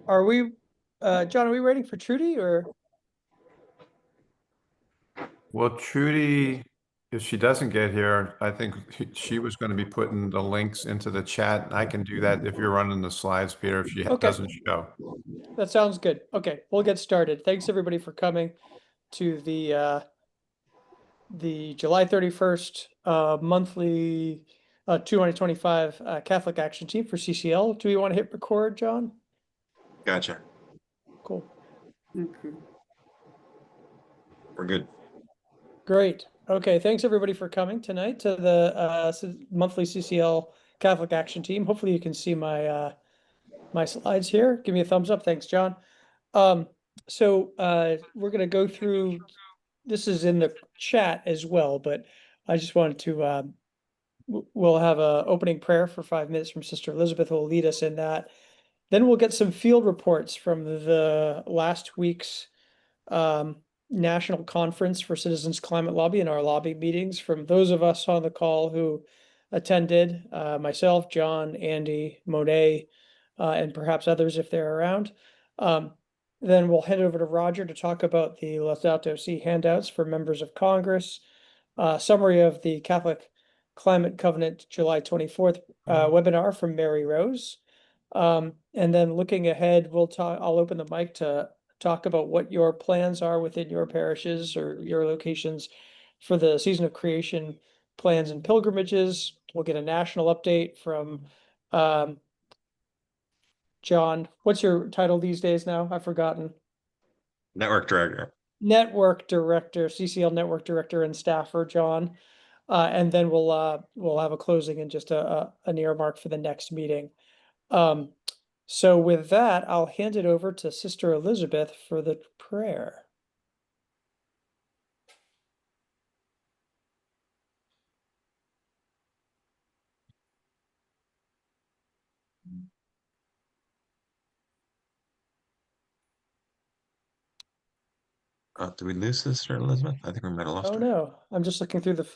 Are we, John, are we waiting for Trudy or? Well, Trudy, if she doesn't get here, I think she was going to be putting the links into the chat. I can do that if you're running the slides, Peter, if she Okay, doesn't show. that sounds good. Okay, we'll get started. Thanks everybody for coming to the July 31st monthly 2025 Catholic Action Team for CCL. Do we want to hit record, John? Gotcha. Cool. We're good. Great. Okay, thanks everybody for coming tonight to the monthly CCL Catholic Action Team. Hopefully you can see my slides here. Give me a thumbs up. Thanks, John. We're going to go through, this is in the chat as well, but I just wanted to, we'll have a opening prayer for 5 minutes from Sister Elizabeth who will lead us in that. Then we'll get some field reports from the last week's National Conference for Citizens Climate Lobby and our lobby meetings from those of us on the call who attended, myself, John, Andy, Monet, and perhaps others if they're around. Then we'll head over to Roger to talk about the Laudato Si handouts for members of Congress, summary of the Catholic Climate Covenant July 24th webinar from Mary Rose. And then looking ahead, I'll open the mic to talk about what your plans are within your parishes or your locations for the season of creation plans and pilgrimages. We'll get a national update from John. What's your title these days now? I've forgotten. Network director. Network director, CCL network director and staffer, John. And then we'll have a closing and just an earmark for the next meeting. So with that, I'll hand it over to Sister Elizabeth for the prayer. Did we lose Sister Elizabeth? I think we might have lost Oh her. no, I'm just looking through It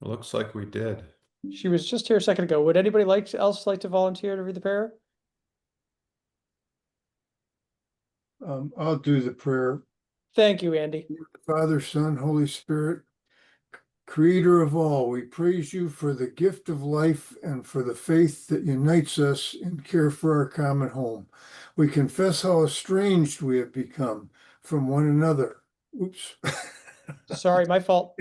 looks like we did. She was just here a second ago. Would anybody else like to volunteer to read the prayer? I'll do the prayer. Thank you, Andy. Father, Son, Holy Spirit, Creator of all, we praise you for the gift of life and for the faith that unites us in care for our common home. We confess how estranged we have become from one another. Oops. Sorry, my fault.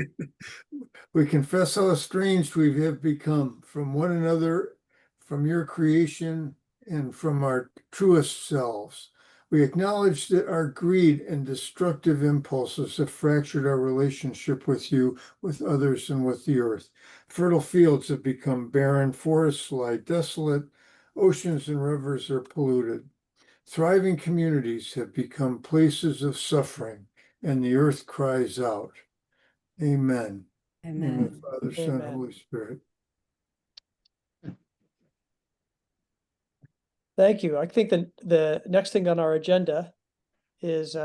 We confess how estranged we have become from one another, from your creation, and from our truest selves. We acknowledge that our greed and destructive impulses have fractured our relationship with you, with others, and with the earth. Fertile fields have become barren, forests lie desolate, oceans and rivers are polluted. Thriving communities have become places of suffering, and the earth cries out. Amen. Amen. Father, Son, Amen. Holy Spirit. Thank you. I think the next thing on our agenda is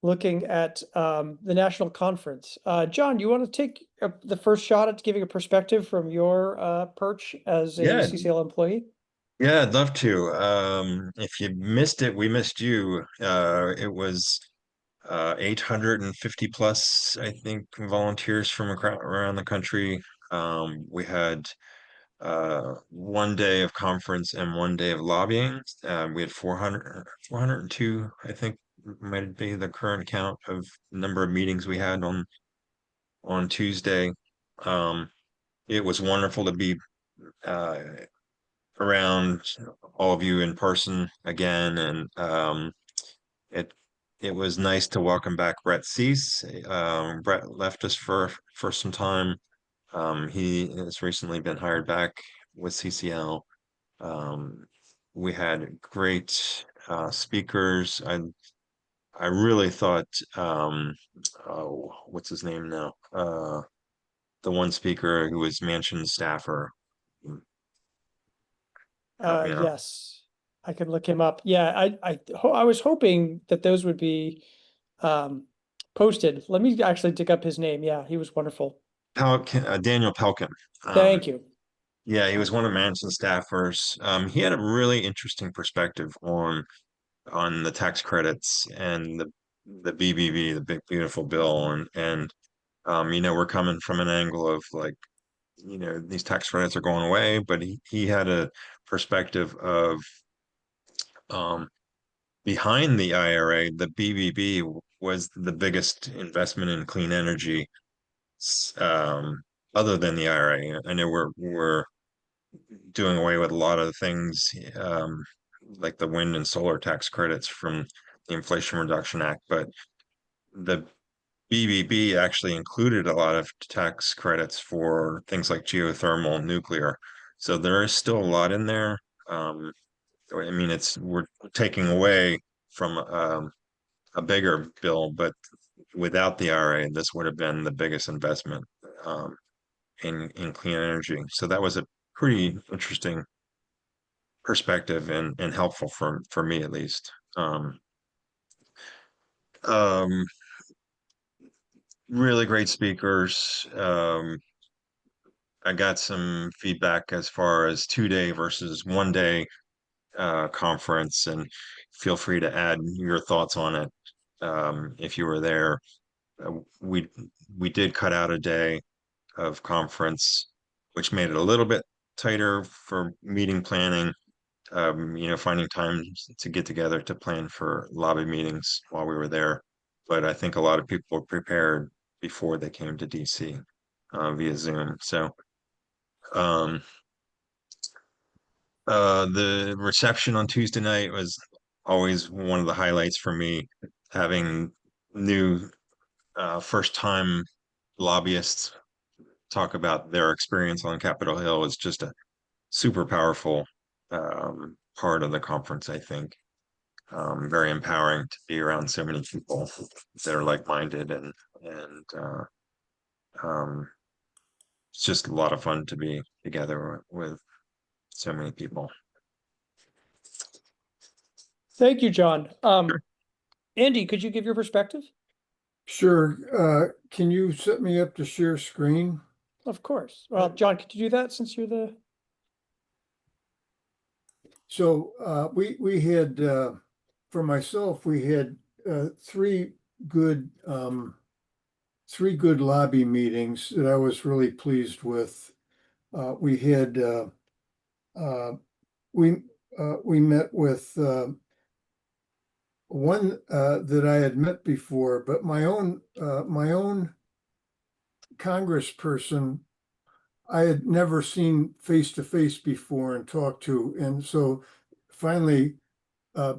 looking at the national conference. John, you want to take the first shot at giving a perspective from your perch as a Yeah. CCL employee? Yeah, I'd love to. If you missed it, we missed you. It was 850 plus, I think, volunteers from around the country. We had 1 day of conference and 1 day of lobbying. We had 402, I think might be the current count of number of meetings we had on Tuesday. It was wonderful to be around all of you in person again, and it was nice to welcome back Brett Cease. Brett left us for some time. He has recently been hired back with CCL. We had great speakers. I really thought, oh, what's his name now? The one speaker who was Manchin staffer. Help me out. Yes, I could look him up. Yeah, I was hoping that those would be posted. Let me actually dig up his name. Yeah, he was wonderful. Daniel Pelkin. Thank you. Yeah, he was one of Manchin's staffers. He had a really interesting perspective on the tax credits and the BBB, the Big Beautiful Bill, and we're coming from an angle of like, these tax credits are going away, but he had a perspective of um, behind the IRA, the BBB was the biggest investment in clean energy, um, other than the IRA. I know we're doing away with a lot of things, like the wind and solar tax credits from the Inflation Reduction Act, but the BBB actually included a lot of tax credits for things like geothermal and nuclear. So there is still a lot in there. I mean, we're taking away from a bigger bill, but without the IRA, this would have been the biggest investment in clean energy. So that was a pretty interesting perspective and helpful for me at least. Um, really great speakers. I got some feedback as far as 2-day versus 1-day conference, and feel free to add your thoughts on it if you were there. We did cut out a day of conference, which made it a little bit tighter for meeting planning. Finding time to get together to plan for lobby meetings while we were there. But I think a lot of people were prepared before they came to DC via Zoom. So the reception on Tuesday night was always one of the highlights for me. Having new first time lobbyists talk about their experience on Capitol Hill was just a super powerful part of the conference, I think. Very empowering to be around so many people that are like-minded, and it's just a lot of fun to be together with so many people. Thank you, John. Andy, could you give your perspective? Sure. Can you set me up to share screen? Of course. Well, John, could you do that since you're the... So we had, for myself, we had three good lobby meetings that I was really pleased with. We had we met with one that I had met before, but my own congressperson I had never seen face to face before and talked to. And so finally,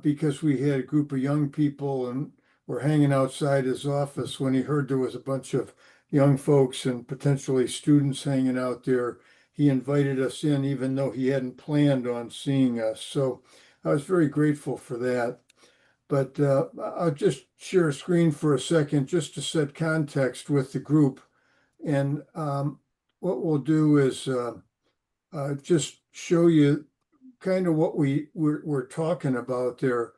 because we had a group of young people and were hanging outside his office, when he heard there was a bunch of young folks and potentially students hanging out there, he invited us in, even though he hadn't planned on seeing us. So I was very grateful for that. But I'll just share a screen for a second just to set context with the group. And what we'll do is just show you kind of what we're talking about there.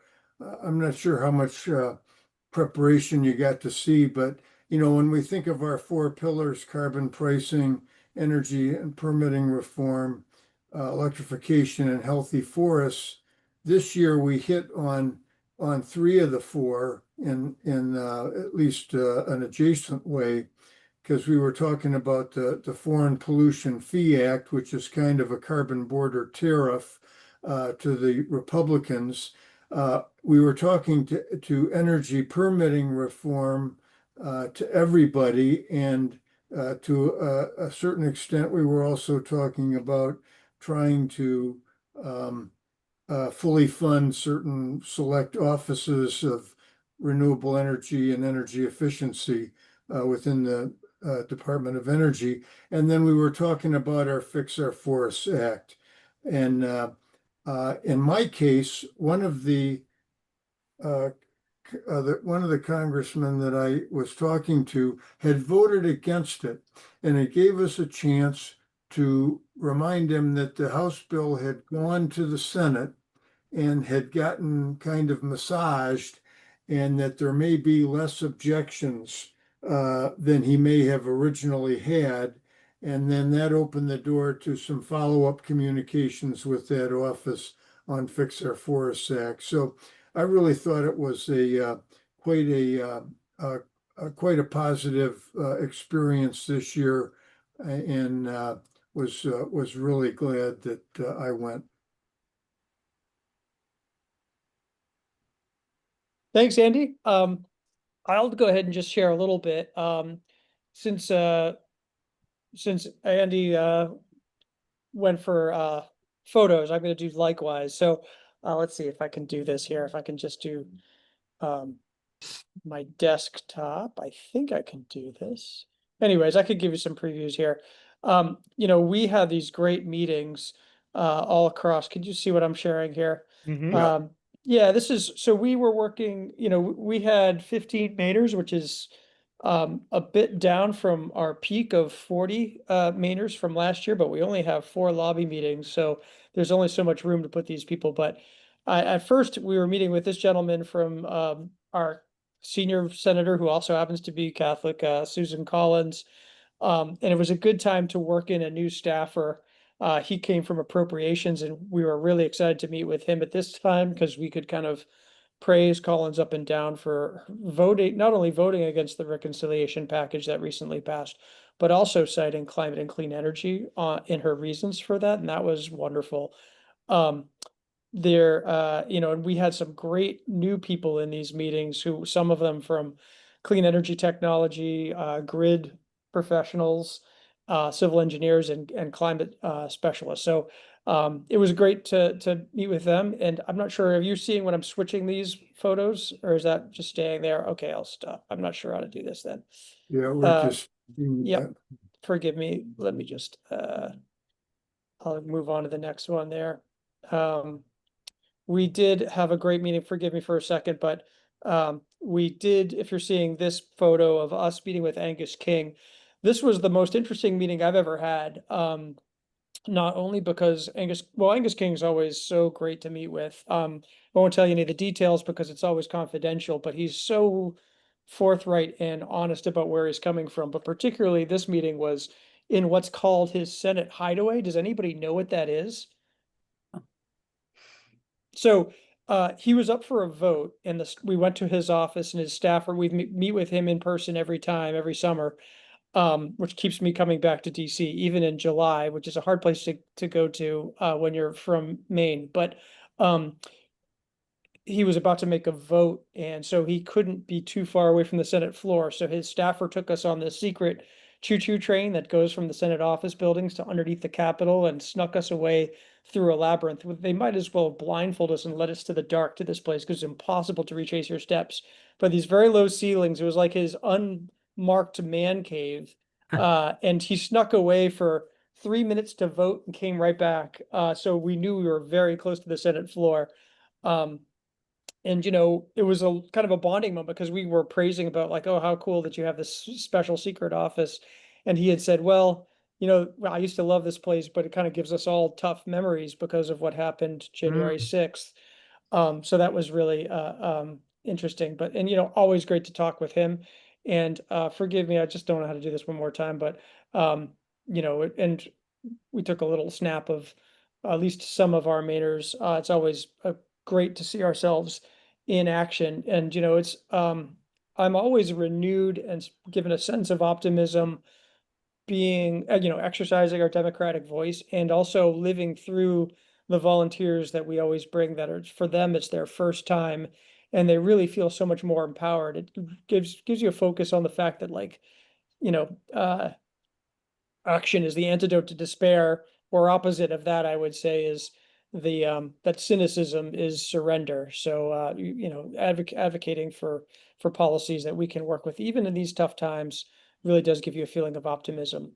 I'm not sure how much preparation you got to see, but when we think of our 4 pillars: carbon pricing, energy and permitting reform, electrification, and healthy forests, this year we hit on 3 of the 4 in at least an adjacent way, because we were talking about the Foreign Pollution Fee Act, which is kind of a carbon border tariff to the Republicans. We were talking to energy permitting reform to everybody, and to a certain extent, we were also talking about trying to fully fund certain select offices of renewable energy and energy efficiency within the Department of Energy. And then we were talking about our Fix Our Forests Act. And in my case, one of the congressmen that I was talking to had voted against it, and it gave us a chance to remind him that the House bill had gone to the Senate and had gotten kind of massaged, and that there may be less objections than he may have originally had. And then that opened the door to some follow-up communications with that office on Fix Our Forest Act. So I really thought it was quite a positive experience this year, and was really glad that I went. Thanks, Andy. I'll go ahead and just share a little bit. Since Andy went for photos, I'm going to do likewise. So let's see if I can do this here. If I can just do my desktop, I think I can do this. Anyways, I could give you some previews here. We had these great meetings all across. Could you see what I'm sharing here? Yeah. Yeah, so we were working, we had 15 Mainers, which is a bit down from our peak of 40 Mainers from last year, but we only have 4 lobby meetings, so there's only so much room to put these people. But at first, we were meeting with this gentleman from our senior senator, who also happens to be Catholic, Susan Collins. And it was a good time to work in a new staffer. He came from appropriations, and we were really excited to meet with him at this time because we could kind of praise Collins up and down for voting, not only voting against the reconciliation package that recently passed, but also citing climate and clean energy in her reasons for that. And that was wonderful. And we had some great new people in these meetings, some of them from clean energy technology, grid professionals, civil engineers, and climate specialists. So it was great to meet with them. And I'm not sure, are you seeing when I'm switching these photos, or is that just staying there? Okay, I'll stop. I'm not sure how to do this then. Yeah, we're just. Yep. Forgive me. Let me just I'll move on to the next one there. We did have a great meeting. Forgive me for a second, but we did, if you're seeing this photo of us meeting with Angus King, this was the most interesting meeting I've ever had. Not only because Angus King is always so great to meet with. I won't tell you any of the details because it's always confidential, but he's so forthright and honest about where he's coming from. But particularly this meeting was in what's called his Senate hideaway. Does anybody know what that is? So he was up for a vote, and we went to his office, and his staffer, we meet with him in person every summer, which keeps me coming back to DC, even in July, which is a hard place to go to when you're from Maine. But he was about to make a vote, and so he couldn't be too far away from the Senate floor. So his staffer took us on this secret choo-choo train that goes from the Senate office buildings to underneath the Capitol and snuck us away through a labyrinth. They might as well blindfold us and let us to the dark to this place because it's impossible to retrace your steps. But these very low ceilings, it was like his unmarked man cave. And he snuck away for 3 minutes to vote and came right back. So we knew we were very close to the Senate floor. And it was a kind of a bonding moment because we were praising about like, oh, how cool that you have this special secret office. And he had said, well, I used to love this place, but it kind of gives us all tough memories because of what happened January 6th. So that was really interesting. But always great to talk with him. And forgive me, I just don't know how to do this one more time. But and we took a little snap of at least some of our Mainers. It's always great to see ourselves in action, and it's I'm always renewed and given a sense of optimism being exercising our democratic voice and also living through the volunteers that we always bring, that are, for them it's their first time and they really feel so much more empowered. It gives you a focus on the fact that action is the antidote to despair, or opposite of that, I would say, is that cynicism is surrender. So advocating for policies that we can work with even in these tough times really does give you a feeling of optimism.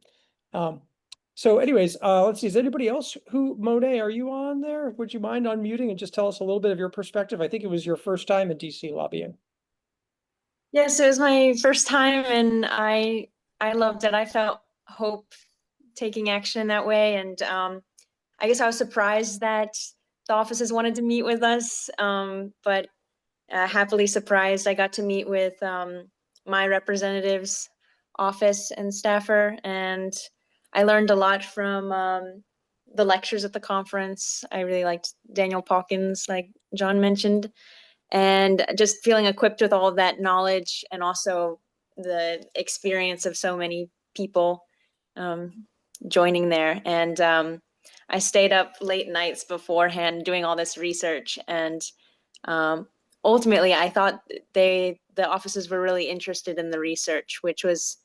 So anyways, let's see, is anybody else Monet, are you on there? Would you mind unmuting and just tell us a little bit of your perspective? I think it was your first time in DC lobbying. Yes, it was my first time, and I loved it. I felt hope taking action in that way, and I guess I was surprised that the offices wanted to meet with us, but happily surprised. I got to meet with one my representative's office and staffer, and I learned a lot from the lectures at the conference. I really liked Daniel Pawkins, like John mentioned, and just feeling equipped with all of that knowledge and also the experience of so many people joining there. And I stayed up late nights beforehand doing all this research, and ultimately I thought the offices were really interested in the research, which was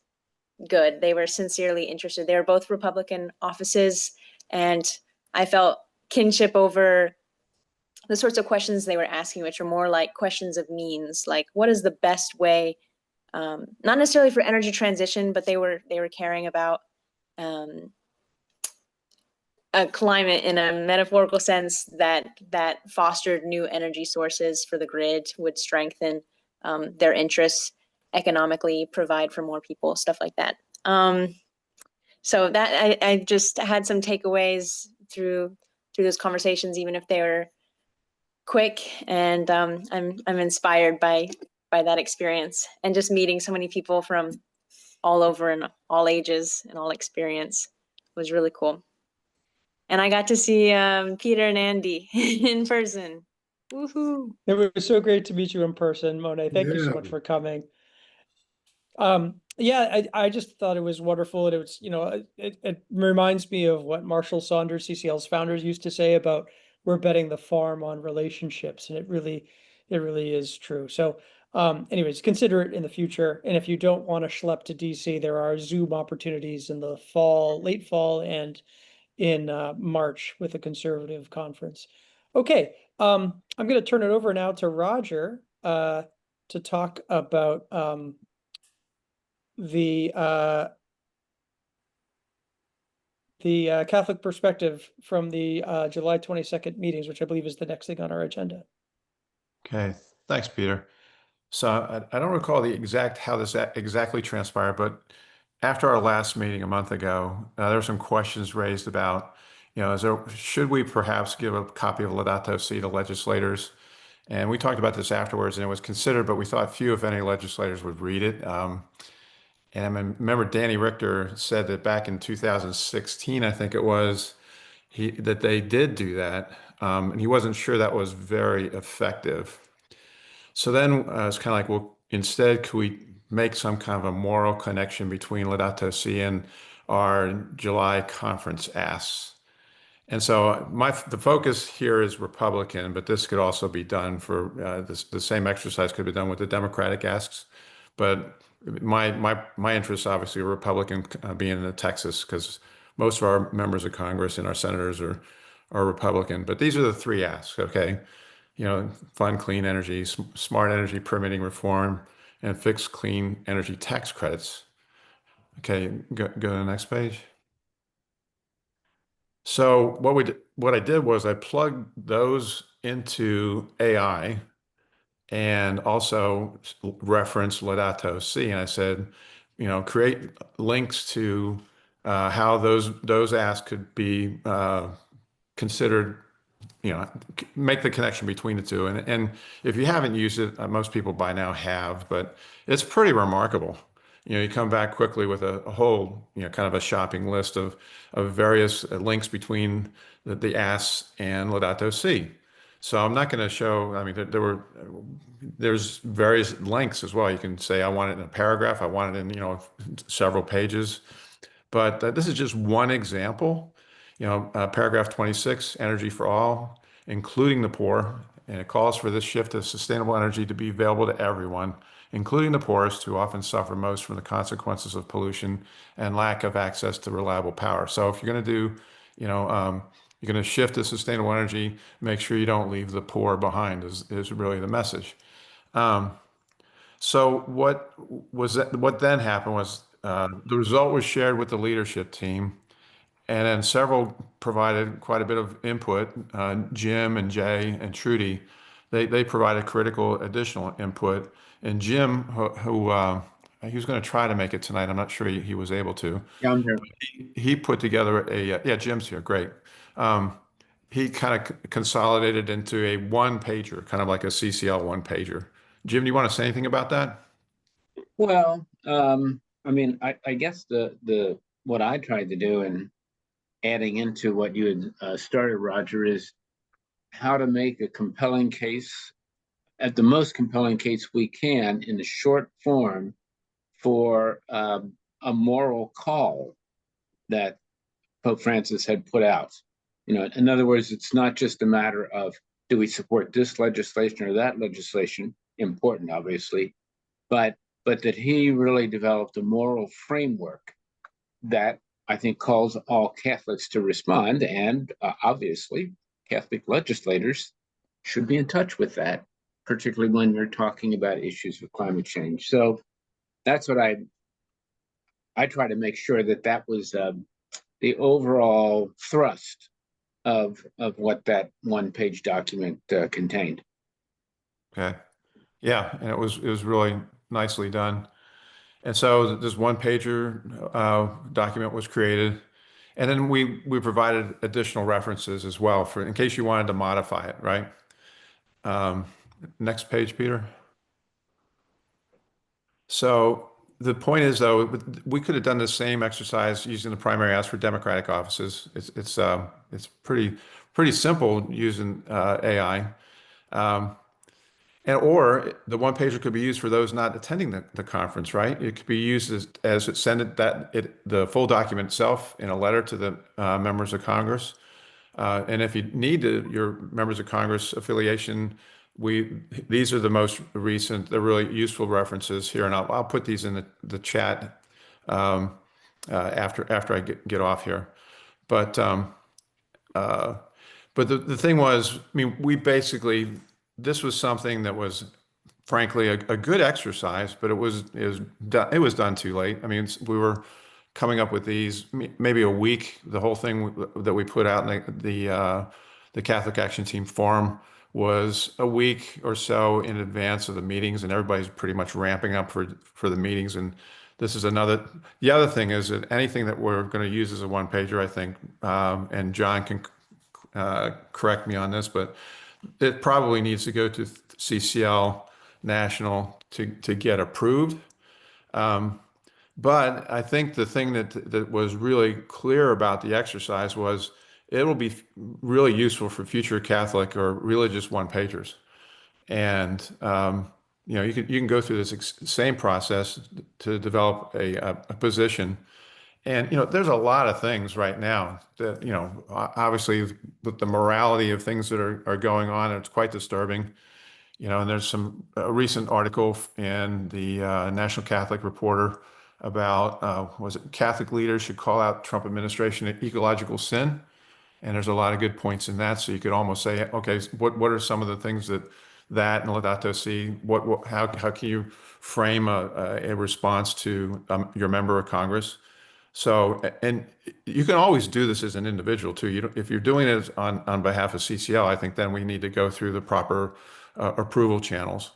good. They were sincerely interested. They were both Republican offices, and I felt kinship over the sorts of questions they were asking, which are more like questions of means, like what is the best way, not necessarily for energy transition, but they were caring about a climate in a metaphorical sense that fostered new energy sources for the grid, would strengthen their interests economically, provide for more people, stuff like that. So that I just had some takeaways through those conversations, even if they were quick, and I'm inspired by that experience, and just meeting so many people from all over and all ages and all experience was really cool. And I got to see Peter and Andy in person. Woohoo! It was so great to meet you in person, Monet. Thank you so Yeah. much for coming. Yeah, I just thought it was wonderful, and it was, it reminds me of what Marshall Saunders, CCL's founders, used to say about we're betting the farm on relationships, and it really is true. So, anyways, consider it in the future. And if you don't want to schlep to DC, there are Zoom opportunities in the fall, late fall, and in March with a conservative conference. Okay, I'm going to turn it over now to Roger to talk about the Catholic perspective from the July 22nd meetings, which I believe is the next thing on our agenda. Okay, thanks, Peter. So I don't recall the exact how this exactly transpired, but after our last meeting a month ago, there were some questions raised about, should we perhaps give a copy of Laudato Si to legislators? And we talked about this afterwards, and it was considered, but we thought few, if any, legislators would read it. And I remember Danny Richter said that back in 2016, I think it was, that they did do that, and he wasn't sure that was very effective. So then it's kind of like, well, instead, could we make some kind of a moral connection between Laudato Si and our July conference asks? And so the focus here is Republican, but this could also be done for the same exercise could be done with the Democratic asks. But my interests obviously are Republican, being in Texas, because most of our members of Congress and our senators are Republican. But these are the three asks, okay? Fund clean energy, smart energy permitting reform, and fix clean energy tax credits. Okay, go to the next page. So what I did was I plugged those into AI and also referenced Laudato Si, and I said, create links to how those asks could be considered, make the connection between the two. And if you haven't used it, most people by now have, but it's pretty remarkable. You come back quickly with a whole, kind of a shopping list of various links between the asks and Laudato Si. So I'm not going to show, I mean, there's various lengths as well. You can say, I want it in a paragraph, I want it in, several pages. But this is just one example. Paragraph 26, energy for all, including the poor, and it calls for this shift to sustainable energy to be available to everyone, including the poorest, who often suffer most from the consequences of pollution and lack of access to reliable power. So if you're going to do, you're going to shift to sustainable energy, make sure you don't leave the poor behind is really the message. So what then happened was the result was shared with the leadership team, and then several provided quite a bit of input. Jim and Jay and Trudy, they provided critical additional input. And Jim, who he was going to try to make it tonight, I'm not sure he was able to. Yeah, I'm here. He put together yeah, Jim's here, great. He kind of consolidated into a one-pager, kind of like a CCL one-pager. Jim, do you want to say anything about that? Well, I mean, I guess what I tried to do and adding into what you had started, Roger, is how to make a compelling case, at the most compelling case we can in a short form for a moral call that Pope Francis had put out. You know, in other words, it's not just a matter of do we support this legislation or that legislation, important, obviously, but that he really developed a moral framework that I think calls all Catholics to respond, and obviously, Catholic legislators should be in touch with that, particularly when you're talking about issues of climate change. So that's what I try to make sure that was the overall thrust of what that one-page document contained. Okay. Yeah, and it was really nicely done. And so this one pager document was created, and then we provided additional references as well for in case you wanted to modify it, right? Um, Next page, Peter. So the point is, though, we could have done the same exercise using the primary ask for Democratic offices. It's pretty simple using AI. Um, And or the one pager could be used for those not attending the conference, right? It could be used as it send it the full document itself in a letter to the members of Congress. And if you need your members of Congress affiliation, these are the most recent. They're really useful references here, and I'll put these in the chat after I get off here. But the thing was, I mean, this was something that was frankly a good exercise, but it was done too late. I mean, we were coming up with these maybe a week. The whole thing that we put out in the Catholic Action Team forum was a week or so in advance of the meetings, and everybody's pretty much ramping up for the meetings. And this is the other thing is that anything that we're going to use as a one pager, I think, and John can correct me on this, but it probably needs to go to CCL National to get approved. But I think the thing that was really clear about the exercise was it'll be really useful for future Catholic or religious one pagers. And you know, you can go through this same process to develop a position. And you know, there's a lot of things right now that, you know, obviously with the morality of things that are going on, it's quite disturbing. You know, and there's a recent article in the National Catholic Reporter about was it Catholic leaders should call out Trump administration an ecological sin, and there's a lot of good points in that. So you could almost say, okay, what are some of the things that and Laudato Si, how can you frame a response to your member of Congress? So, and you can always do this as an individual too. If you're doing it on behalf of CCL, I think then we need to go through the proper approval channels.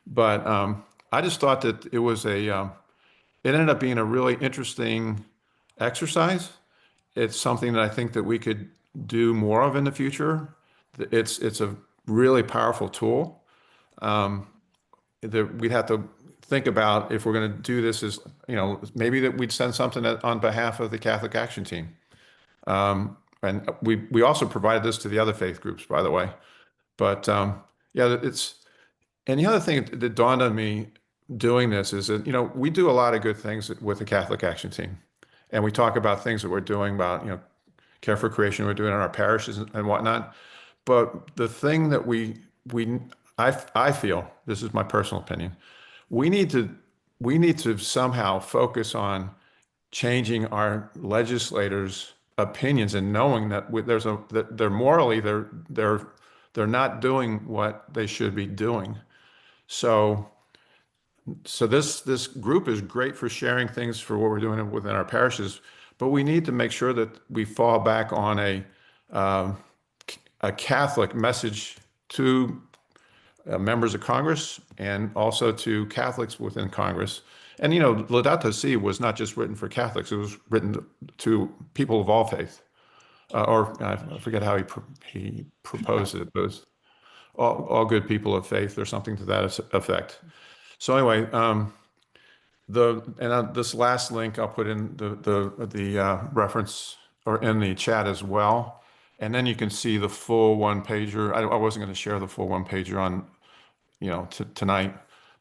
But I just thought that it ended up being a really interesting exercise. It's something that I think that we could do more of in the future. It's a really powerful tool that we'd have to think about if we're going to do this is, you know, maybe that we'd send something on behalf of the Catholic Action Team. And we also provided this to the other faith groups, by the way. But yeah, and the other thing that dawned on me doing this is that, you know, we do a lot of good things with the Catholic Action Team. And we talk about things that we're doing about, you know, care for creation we're doing in our parishes and whatnot. But the thing that I feel, this is my personal opinion, we need to somehow focus on changing our legislators' opinions and knowing that that they're morally they're not doing what they should be doing. So this group is great for sharing things for what we're doing within our parishes, but we need to make sure that we fall back on a Catholic message to members of Congress and also to Catholics within Congress. And, you know, Laudato Si was not just written for Catholics, it was written to people of all faith. Or I forget how he proposed it, but it was all good people of faith or something to that effect. So anyway, This last link I'll put in the reference or in the chat as well. And then you can see the full one pager. I wasn't going to share the full one pager on, tonight,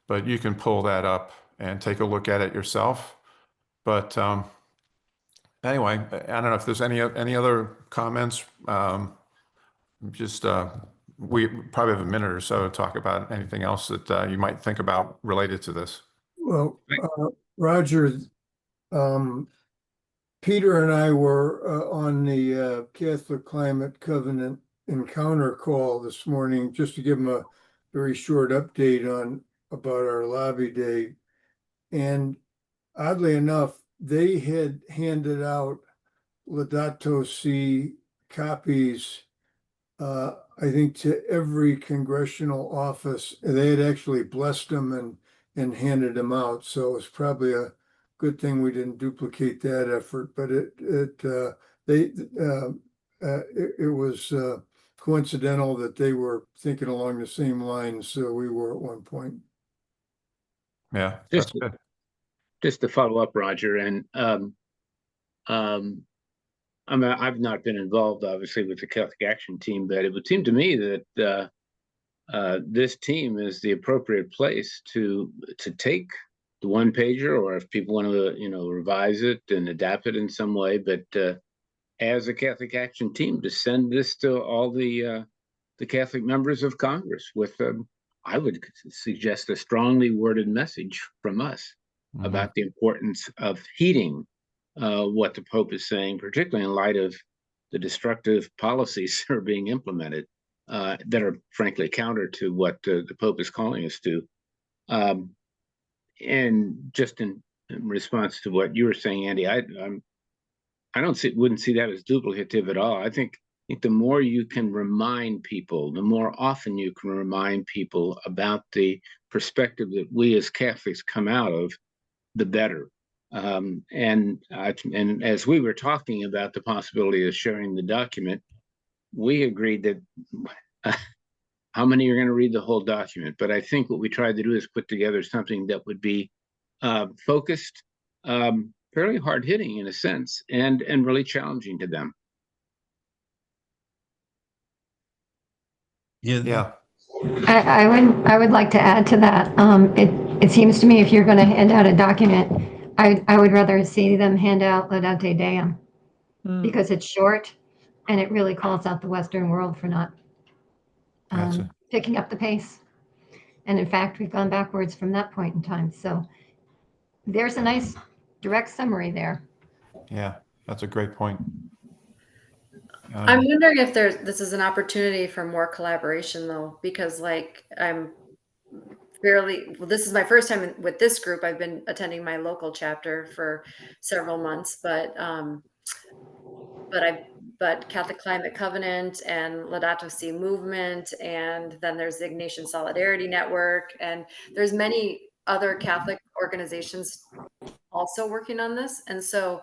but you can pull that up and take a look at it yourself. But anyway, I don't know if there's any other comments. We probably have a minute or so to talk about anything else that you might think about related to this. Well, Roger, Peter and I were on the Catholic Climate Covenant encounter call this morning, just to give them a very short update about our lobby day. And oddly enough, they had handed out Laudato Si copies, I think, to every congressional office. They had actually blessed them and handed them out. So it's probably a good thing we didn't duplicate that effort. But it was coincidental that they were thinking along the same lines we were at one point. Yeah, that's Just- good. Just to follow up, Roger, and I've not been involved, obviously, with the Catholic Action Team, but it would seem to me that this team is the appropriate place to take the one pager, or if people want to, revise it and adapt it in some way. But as a Catholic Action Team, to send this to all the Catholic members of Congress with, I would suggest, a strongly worded message from us Mhm. about the importance of heeding what the Pope is saying, particularly in light of the destructive policies that are being implemented that are frankly counter to what the Pope is calling us to. And just in response to what you were saying, Andy, I wouldn't see that as duplicative at all. I think the more you can remind people, the more often you can remind people about the perspective that we as Catholics come out of, the better. And as we were talking about the possibility of sharing the document, we agreed that how many are going to read the whole document? But I think what we tried to do is put together something that would be focused, fairly hard hitting in a sense, and really challenging to them. Yeah. I would like to add to that. It seems to me if you're going to hand out a document, I would rather see them hand out Laudate Deum because it's short and it really calls out the Western world for not Gotcha. picking up the pace. And in fact, we've gone backwards from that point in time. So there's a nice direct summary there. Yeah, that's a great point. I'm wondering if this is an opportunity for more collaboration though, because I'm this is my first time with this group. I've been attending my local chapter for several months, but Catholic Climate Covenant and Laudato Si movement, and then there's the Ignatian Solidarity Network, and there's many other Catholic organizations also working on this. And so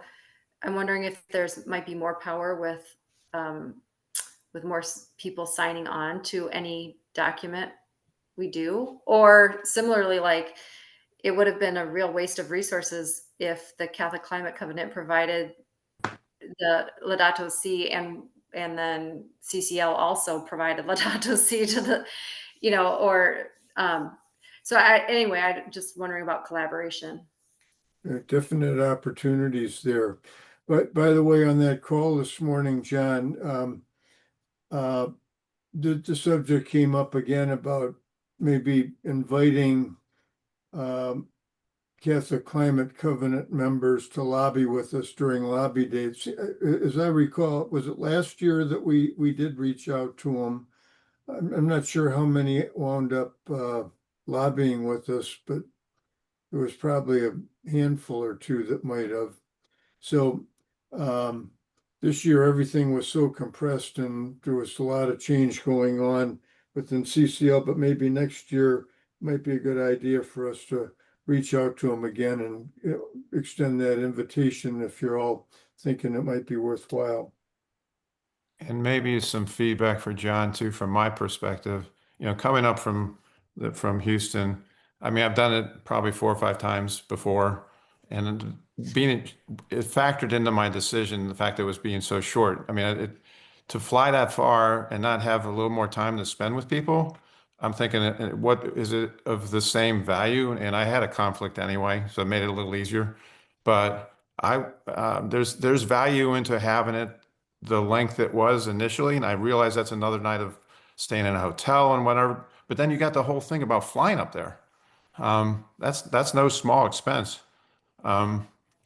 I'm wondering if might be more power with more people signing on to any document we do, or similarly, it would have been a real waste of resources if the Catholic Climate Covenant provided the Laudato Si and then CCL also provided Laudato Si to the, anyway, I'm just wondering about collaboration. There are definite opportunities there. But by the way, on that call this morning, John, the subject came up again about maybe inviting Catholic Climate Covenant members to lobby with us during lobby days. As I recall, was it last year that we did reach out to them? I'm not sure how many wound up lobbying with us, but there was probably a handful or two that might have. So this year, everything was so compressed and there was a lot of change going on within CCL, but maybe next year might be a good idea for us to reach out to them again and extend that invitation if you're all thinking it might be worthwhile. And maybe some feedback for John too, from my perspective, coming up from Houston, I mean, I've done it probably 4 or 5 times before, and it factored into my decision the fact that it was being so short. I mean, to fly that far and not have a little more time to spend with people, I'm thinking, what is it of the same value? And I had a conflict anyway, so it made it a little easier. But there's value into having it the length it was initially, and I realize that's another night of staying in a hotel and whatever. But then you got the whole thing about flying up there. That's no small expense.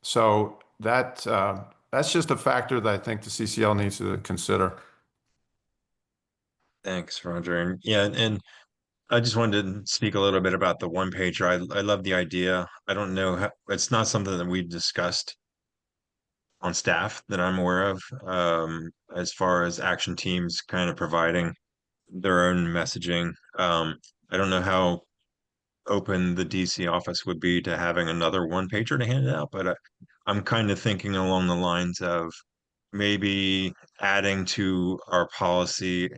So that's just a factor that I think the CCL needs to consider. Thanks, Roger. And yeah, and I just wanted to speak a little bit about the one pager. I love the idea. I don't know how, it's not something that we've discussed on staff that I'm aware of, as far as action teams kind of providing their own messaging. I don't know how open the DC office would be to having another one pager to hand out, but I'm kind of thinking along the lines of maybe adding to our policy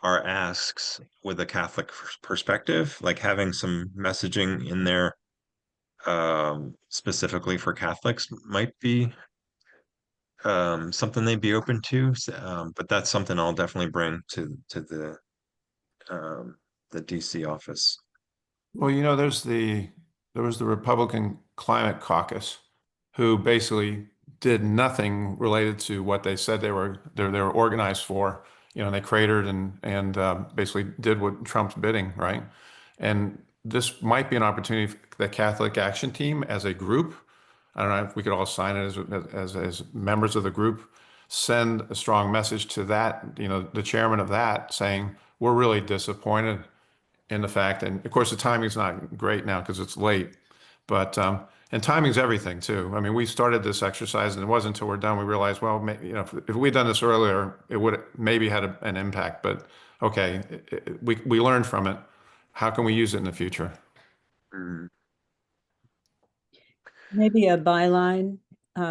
our asks with a Catholic perspective, like having some messaging in there specifically for Catholics might be something they'd be open to. But that's something I'll definitely bring to the DC office. Well, there was the Republican Climate Caucus, who basically did nothing related to what they said they were organized for. They cratered and basically did what Trump's bidding, right? And this might be an opportunity for the Catholic Action Team as a group. I don't know if we could all sign it as members of the group, send a strong message to that, the chairman of that, saying we're really disappointed in the fact, and of course the timing's not great now because it's late, but and timing's everything too. I mean, we started this exercise, and it wasn't until we're done we realized, well, if we'd done this earlier, it would maybe had an impact. But okay, we learned from it. How can we use it in the future? Mm. Maybe a byline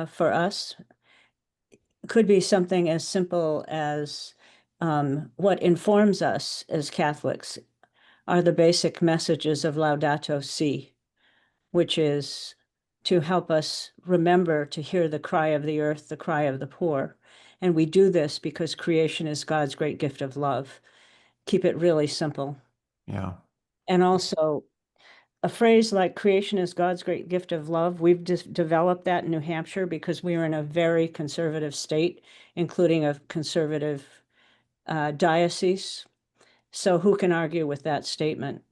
for us could be something as simple as what informs us as Catholics are the basic messages of Laudato Si, which is to help us remember to hear the cry of the earth, the cry of the poor. And we do this because creation is God's great gift of love. Keep it really simple. Yeah. And also, a phrase like creation is God's great gift of love, we've just developed that in New Hampshire because we are in a very conservative state, including a conservative diocese. So who can argue with that statement?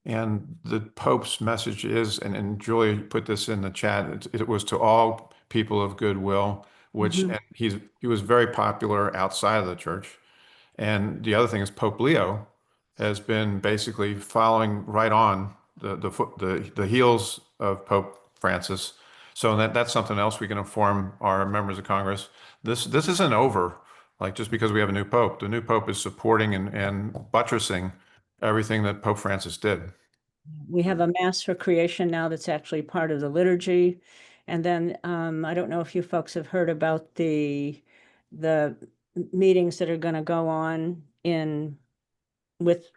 And the Pope's message is, and Julie put this in the chat, it was to all people of goodwill, which Mhm. and he was very popular outside of the church. And the other thing is Pope Leo has been basically following right on the heels of Pope Francis. So that's something else we can inform our members of Congress. This isn't over, like just because we have a new pope. The new pope is supporting and buttressing everything that Pope Francis did. We have a Mass for Creation now that's actually part of the liturgy. And then I don't know if you folks have heard about the meetings that are going to go on with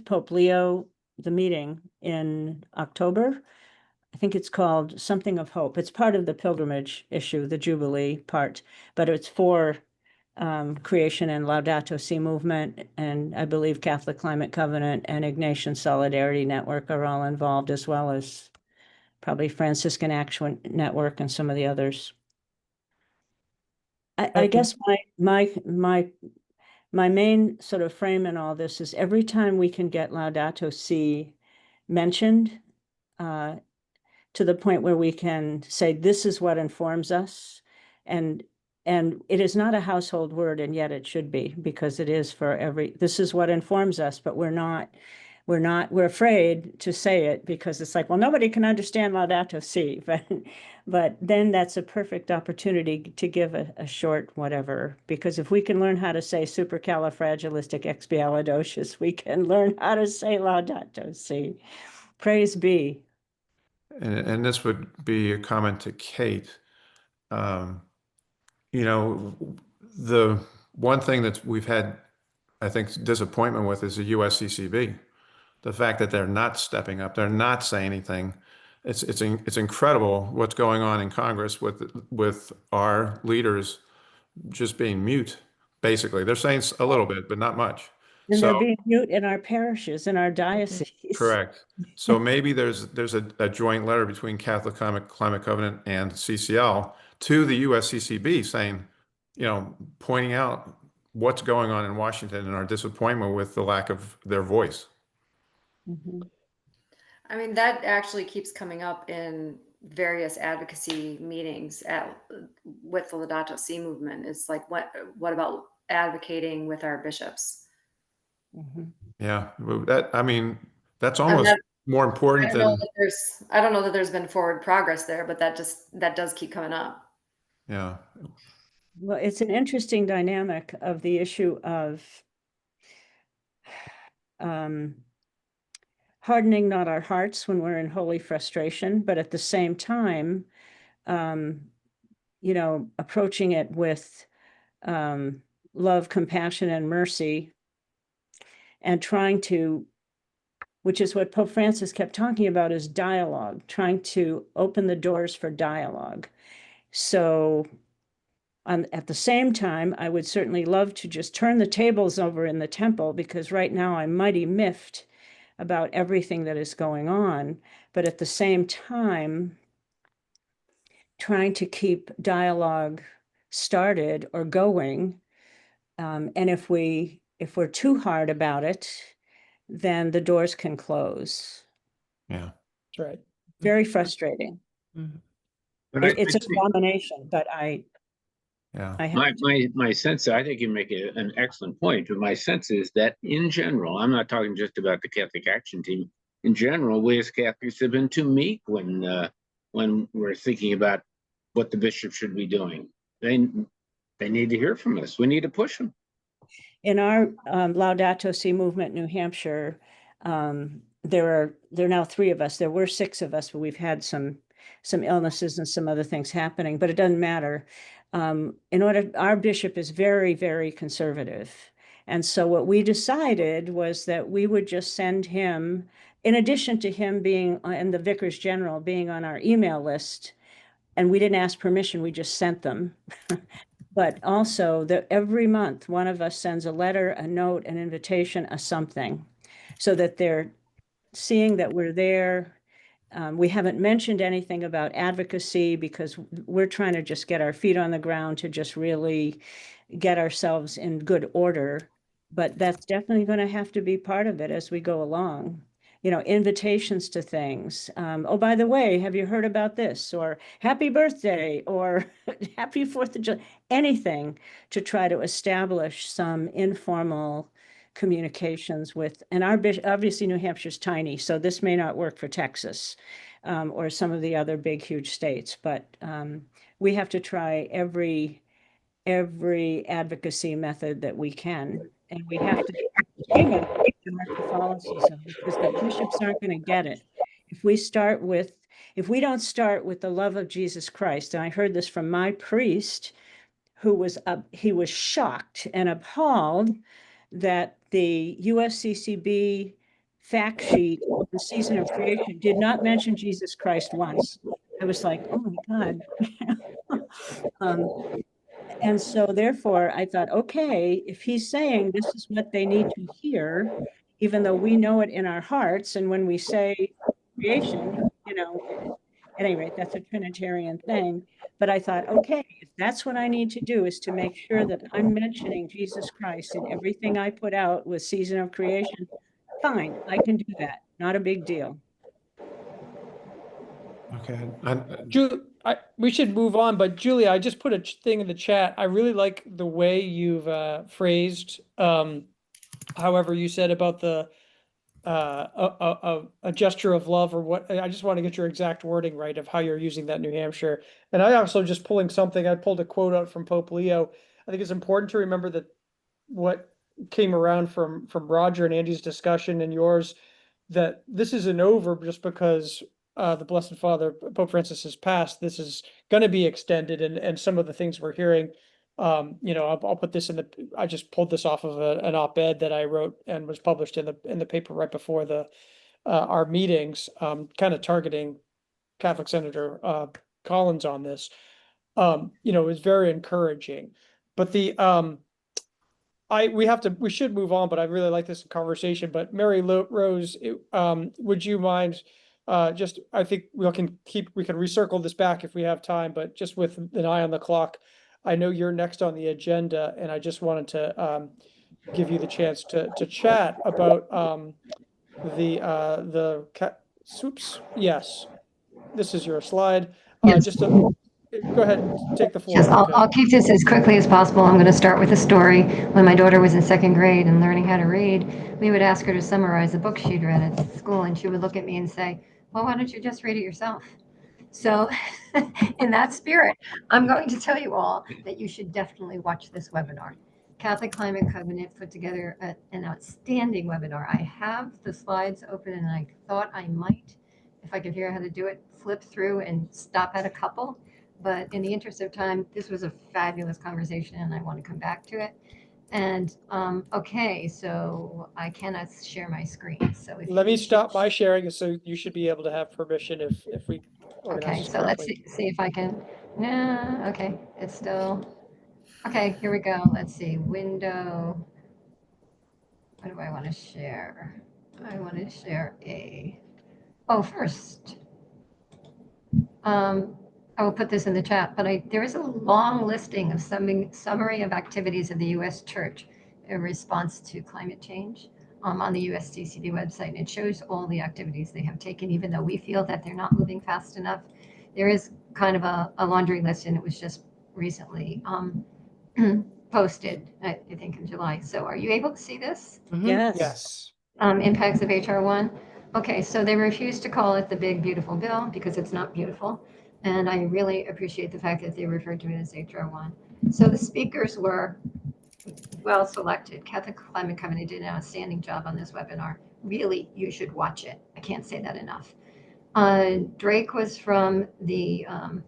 Pope Leo, the meeting in October. I think it's called Something of Hope. It's part of the pilgrimage issue, the Jubilee part, but it's for creation and Laudato Si movement, and I believe Catholic Climate Covenant and Ignatian Solidarity Network are all involved, as well as probably Franciscan Action Network and some of the others. I guess my main sort of frame in all this is every time we can get Laudato Si mentioned to the point where we can say this is what informs us, and it is not a household word, and yet it should be, because it is for this is what informs us, but we're afraid to say it because it's like, well, nobody can understand Laudato Si, but then that's a perfect opportunity to give a short whatever, because if we can learn how to say supercalifragilisticexpialidocious, we can learn how to say Laudato Si. Praise be. And this would be a comment to Kate. The one thing that we've had, I think, disappointment with is the USCCB. the fact that they're not stepping up, they're not saying anything. It's incredible what's going on in Congress with our leaders just being mute. Basically, they're saying a little bit, but not much. And they're So being mute in our parishes, in our dioceses. correct. So maybe there's a joint letter between Catholic Climate Covenant and CCL to the USCCB saying, pointing out what's going on in Washington and our disappointment with the lack of their voice. Mhm. I mean, that actually keeps coming up in various advocacy meetings with the Laudato Si movement. It's like, what about advocating with our bishops? Mhm. Yeah, that's And almost that- more important than, I don't know that there's been forward progress there, but that does keep coming up. yeah. Well, it's an interesting dynamic of the issue of hardening not our hearts when we're in holy frustration, but at the same time, approaching it with love, compassion, and mercy, and trying to, which is what Pope Francis kept talking about, is dialogue, trying to open the doors for dialogue. So at the same time, I would certainly love to just turn the tables over in the temple, because right now I'm mighty miffed about everything that is going on. But at the same time, trying to keep dialogue started or going. And if we're too hard about it, then the doors can close. Yeah. That's right. Very frustrating. But It's I an think abomination, but Yeah. I have my sense, I think you make an excellent point, but my sense is that in general, I'm not talking just about the Catholic Action Team. In general, we as Catholics have been too meek when we're thinking about what the bishop should be doing. They need to hear from us. We need to push them. in our Laudato Si movement, New Hampshire, there are now 3 of us. There were 6 of us, but we've had some illnesses and some other things happening, but it doesn't matter. Our bishop is very, very conservative. And so what we decided was that we would just send him, in addition to him being, and the vicars general being on our email list, and we didn't ask permission, we just sent them. But also that every month, one of us sends a letter, a note, an invitation, a something, so that they're seeing that we're there. We haven't mentioned anything about advocacy because we're trying to just get our feet on the ground to just really get ourselves in good order. But that's definitely going to have to be part of it as we go along. Invitations to things. Oh, by the way, have you heard about this? Or happy birthday, or happy 4th of July, anything to try to establish some informal communications with, and our bishop, obviously New Hampshire's tiny, so this may not work for Texas or some of the other big, huge states, but we have to try every advocacy method that we can, and we have to give it to our Catholicism, because the bishops aren't going to get it. If we don't start with the love of Jesus Christ, and I heard this from my priest, he was shocked and appalled that the USCCB fact sheet of the season of creation did not mention Jesus Christ once. I was like, oh my God. And so therefore I thought, okay, if he's saying this is what they need to hear, even though we know it in our hearts, and when we say creation, at any rate, that's a Trinitarian thing. But I thought, okay, if that's what I need to do, is to make sure that I'm mentioning Jesus Christ in everything I put out with season of creation, fine, I can do that. Not a big deal. Okay. We should move on, but Julia, I just put a thing in the chat. I really like the way you've phrased, however you said about the a gesture of love, or what. I just want to get your exact wording right of how you're using that New Hampshire. And I also just pulling something. I pulled a quote out from Pope Leo. I think it's important to remember that what came around from Roger and Andy's discussion and yours, that this isn't over just because the Blessed Father Pope Francis has passed. This is going to be extended, and some of the things we're hearing You know, I'll put this in I just pulled this off of an op-ed that I wrote and was published in the paper right before our meetings, kind of targeting Catholic Senator Collins on this. You know, is very encouraging. But we should move on, but I really like this conversation. But Mary Rose, would you mind I think we can recircle this back if we have time, but just with an eye on the clock, I know you're next on the agenda, and I just wanted to give you the chance to chat about Oops, yes, this is your slide. Yes. Go ahead, take the floor. Yes, if you could. I'll keep this as quickly as possible. I'm going to start with a story. When my daughter was in second grade and learning how to read, we would ask her to summarize a book she'd read at school, and she would look at me and say, well, why don't you just read it yourself? So in that spirit, I'm going to tell you all that you should definitely watch this webinar. Catholic Climate Covenant put together an outstanding webinar. I have the slides open, and I thought I might, if I could figure out how to do it, flip through and stop at a couple. But in the interest of time, this was a fabulous conversation, and I want to come back to it. And okay, so I cannot share my screen. So Let me stop my sharing, so you should be able to have permission if we organize okay, this so let's correctly. see if I can. No, okay, it's still okay. Here we go. Let's see. Window. What do I want to share? I want to share first. I will put this in the chat, but there is a long listing of summary of activities of the U.S. Church in response to climate change on the USCCD website. And it shows all the activities they have taken, even though we feel that they're not moving fast enough. There is kind of a laundry list, and it was just recently posted, I think in July. So are you able to see this? Yes. Yes. Impacts of HR 1. Okay, so they refused to call it the big beautiful bill because it's not beautiful. And I really appreciate the fact that they referred to it as HR 1. So the speakers were well selected. Catholic Climate Covenant did an outstanding job on this webinar. Really, you should watch it. I can't say that enough. Drake was from the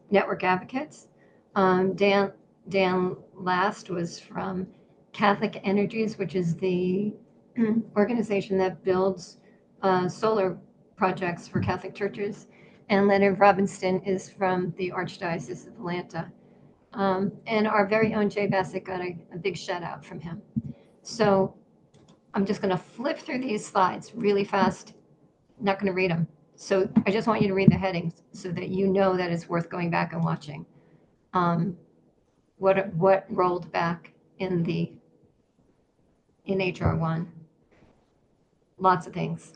Network Advocates. Dan Last was from Catholic Energies, which is the organization that builds solar projects for Catholic churches. And Leonard Robinston is from the Archdiocese of Atlanta. And our very own Jay Bassett got a big shout out from him. So I'm just going to flip through these slides really fast. I'm not going to read them. So I just want you to read the headings so that you know that it's worth going back and watching. What rolled back in HR 1? Lots of things,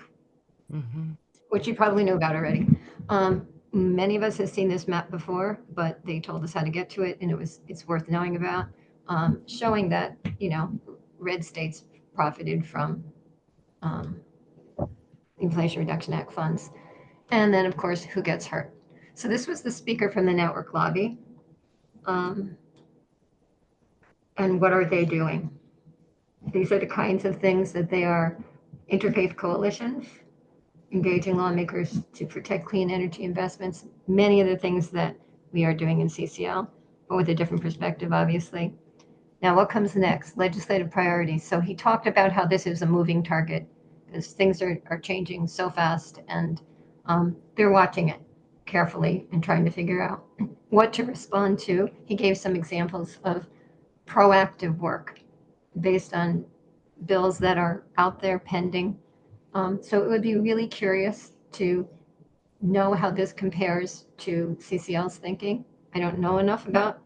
which you probably know about already. Many of us have seen this map before, but they told us how to get to it, and it's worth knowing about, showing that, red states profited from Inflation Reduction Act funds. And then, of course, who gets hurt. So this was the speaker from the network lobby. And what are they doing? These are the kinds of things that they are: interfaith coalitions, engaging lawmakers to protect clean energy investments, many of the things that we are doing in CCL, but with a different perspective, obviously. Now, what comes next? Legislative priorities. So he talked about how this is a moving target because things are changing so fast, and they're watching it carefully and trying to figure out what to respond to. He gave some examples of proactive work based on bills that are out there pending. So it would be really curious to know how this compares to CCL's thinking. I don't know enough about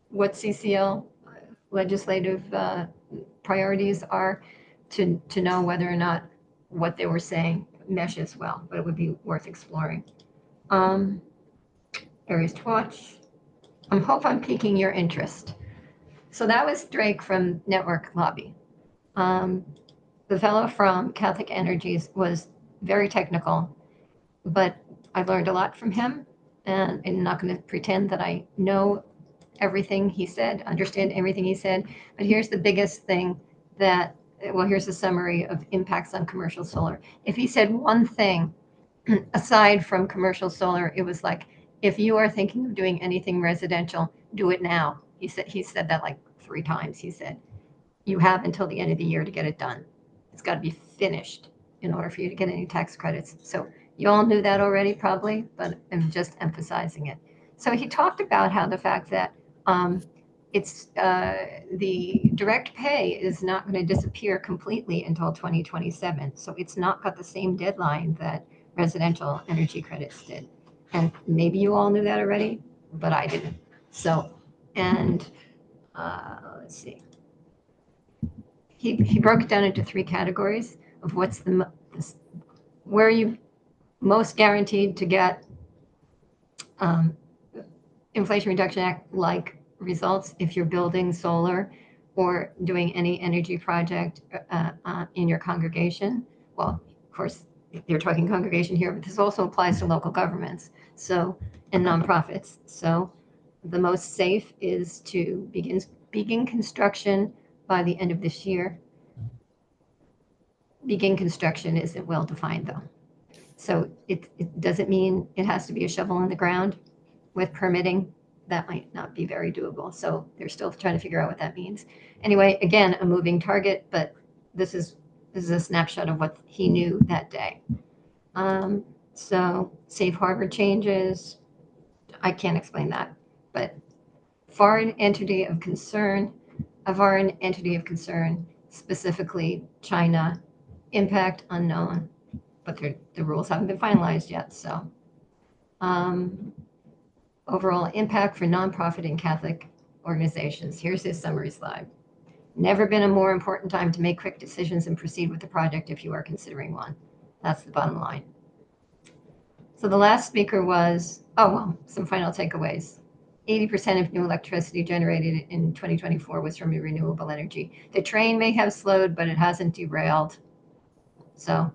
what CCL legislative priorities are to know whether or not what they were saying meshes well, but it would be worth exploring. Areas to watch. I hope I'm piquing your interest. So that was Drake from Network Lobby. The fellow from Catholic Energies was very technical, but I learned a lot from him, and I'm not going to pretend that I know everything he said, understand everything he said, but here's the biggest thing here's a summary of impacts on commercial solar. If he said one thing aside from commercial solar, it was like if you are thinking of doing anything residential, do it now. He said that like 3 times. He said, you have until the end of the year to get it done. It's got to be finished in order for you to get any tax credits. So you all knew that already probably, but I'm just emphasizing it. So he talked about how the fact that it's the direct pay is not going to disappear completely until 2027. So it's not got the same deadline that residential energy credits did. And maybe you all knew that already, but I didn't. So, and let's see. He broke it down into 3 categories of what's where are you most guaranteed to get Inflation Reduction Act like results if you're building solar or doing any energy project in your congregation. Well, of course, you're talking congregation here, but this also applies to local governments, so, and nonprofits. So the most safe is to begin construction by the end of this year. Begin construction isn't well defined though. So it doesn't mean it has to be a shovel in the ground with permitting. That might not be very doable. So they're still trying to figure out what that means. Anyway, again, a moving target, but this is a snapshot of what he knew that day. So safe harbor changes, I can't explain that, but foreign entity of concern, specifically China, impact unknown, but the rules haven't been finalized yet. So overall impact for nonprofit and Catholic organizations. Here's his summary slide. Never been a more important time to make quick decisions and proceed with the project if you are considering one. That's the bottom line. So the last speaker was, some final takeaways. 80% of new electricity generated in 2024 was from renewable energy. The train may have slowed, but it hasn't derailed. So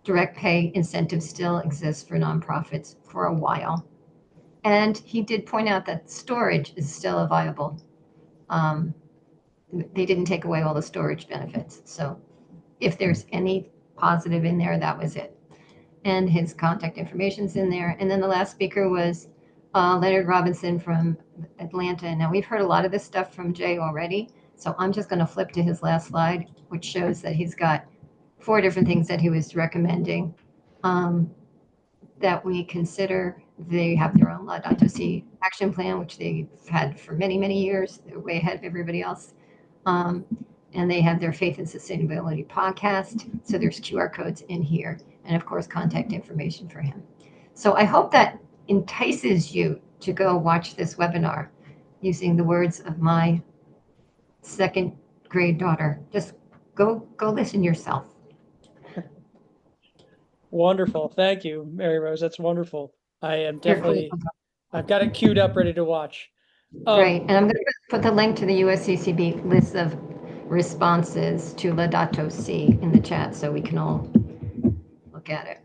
direct pay incentives still exist for nonprofits for a while. And he did point out that storage is still a viable. They didn't take away all the storage benefits. So if there's any positive in there, that was it. And his contact information's in there. And then the last speaker was Leonard Robinson from Atlanta. Now we've heard a lot of this stuff from Jay already. So I'm just going to flip to his last slide, which shows that he's got 4 different things that he was recommending that we consider. They have their own Laudato Si action plan, which they've had for many, many years. They're way ahead of everybody else. And they have their Faith and Sustainability podcast. So there's QR codes in here. And of course, contact information for him. So I hope that entices you to go watch this webinar using the words of my 2nd grade daughter. Just go listen yourself. Wonderful. Thank you, Mary Rose. That's wonderful. I am You're definitely, welcome. I've got it queued up, ready to watch. Great. And I'm going to put the link to the USCCB list of responses to Laudato Si in the chat so we can all look at it.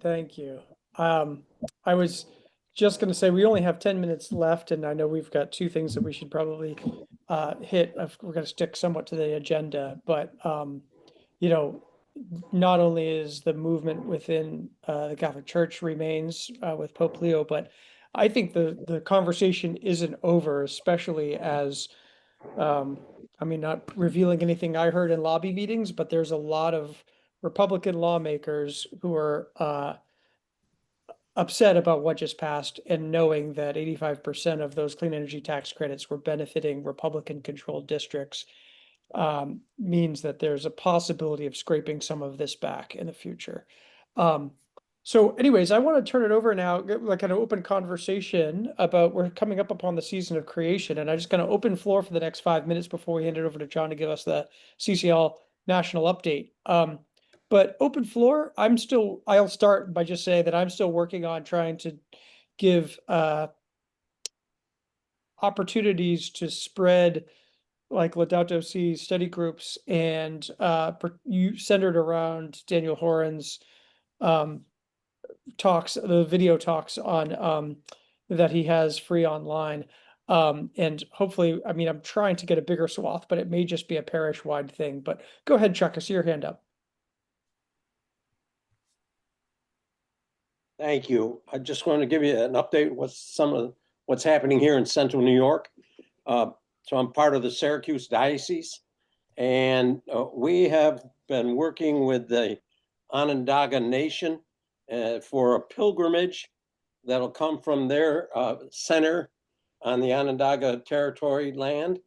Thank you. I was just going to say we only have 10 minutes left, and I know we've got 2 things that we should probably hit. We're going to stick somewhat to the agenda, but you know, not only is the movement within the Catholic Church remains with Pope Leo, but I think the conversation isn't over, especially as I mean, not revealing anything I heard in lobby meetings, but there's a lot of Republican lawmakers who are upset about what just passed, and knowing that 85% of those clean energy tax credits were benefiting Republican controlled districts means that there's a possibility of scraping some of this back in the future. So anyways, I want to turn it over now, like an open conversation about, we're coming up upon the season of creation, and I'm just going to open floor for the next 5 minutes before we hand it over to John to give us the CCL national update. But open floor, I'll start by just saying that I'm still working on trying to give opportunities to spread like Laudato Si study groups and centered around Daniel Horan's talks, the video talks on that he has free online. And hopefully, I mean, I'm trying to get a bigger swath, but it may just be a parish-wide thing. But go ahead, Chuck, I see your hand up. Thank you. I just want to give you an update with some of what's happening here in central New York. So I'm part of the Syracuse Diocese, and we have been working with the Onondaga Nation for a pilgrimage that'll come from their center on the Onondaga Territory land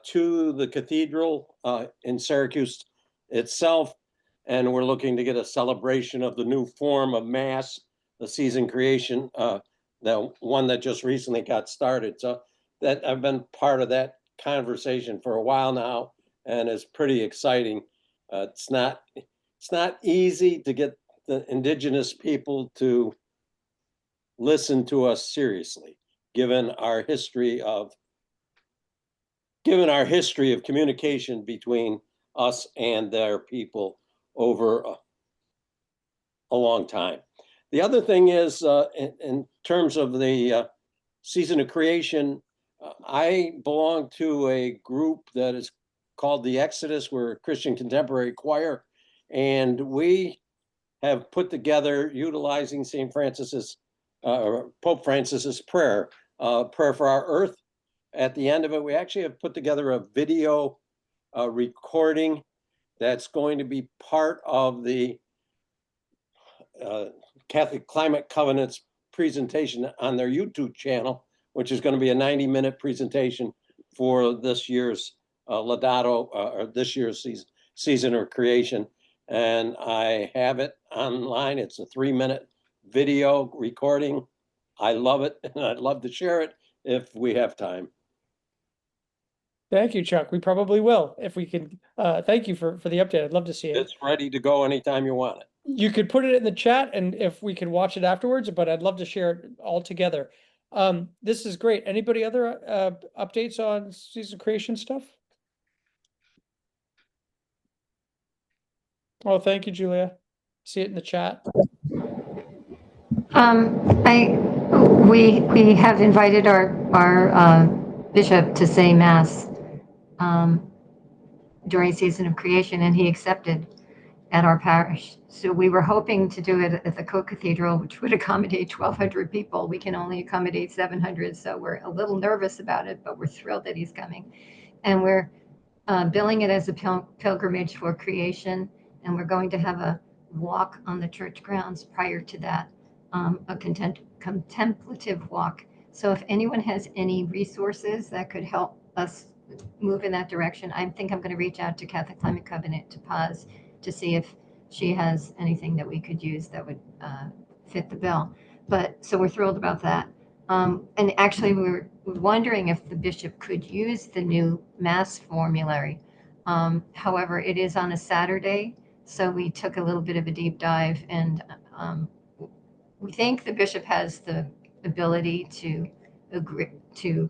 to the cathedral in Syracuse itself. And we're looking to get a celebration of the new form of Mass, the season creation, the one that just recently got started. So that I've been part of that conversation for a while now, and it's pretty exciting. It's not easy to get the indigenous people to listen to us seriously, given our history of communication between us and their people over a long time. The other thing is, in terms of the season of creation, I belong to a group that is called the Exodus. We're a Christian contemporary choir, and we have put together, utilizing St. Francis's, Pope Francis's prayer, prayer for our earth. At the end of it, we actually have put together a video recording that's going to be part of the Catholic Climate Covenant's presentation on their YouTube channel, which is going to be a 90-minute presentation for this year's Laudato, or this year's season of creation. And I have it online. It's a 3-minute video recording. I love it, and I'd love to share it if we have time. Thank you, Chuck. We probably will if we can. Thank you for the update. I'd love to see it. It's ready to go anytime you want it. You could put it in the chat, and if we can watch it afterwards, but I'd love to share it all together. This is great. Anybody other updates on season creation stuff? Oh, thank you, Julia. See it in the chat. We have invited our bishop to say mass during season of creation, and he accepted at our parish. So we were hoping to do it at the co-cathedral, which would accommodate 1,200 people. We can only accommodate 700, so we're a little nervous about it, but we're thrilled that he's coming. And we're billing it as a pilgrimage for creation, and we're going to have a walk on the church grounds prior to that, a contemplative walk. So if anyone has any resources that could help us move in that direction, I think I'm going to reach out to Catholic Climate Covenant to pause to see if she has anything that we could use that would fit the bill. But so we're thrilled about that. And actually, we were wondering if the bishop could use the new Mass formulary. However, it is on a Saturday, so we took a little bit of a deep dive, and we think the bishop has the ability to agree to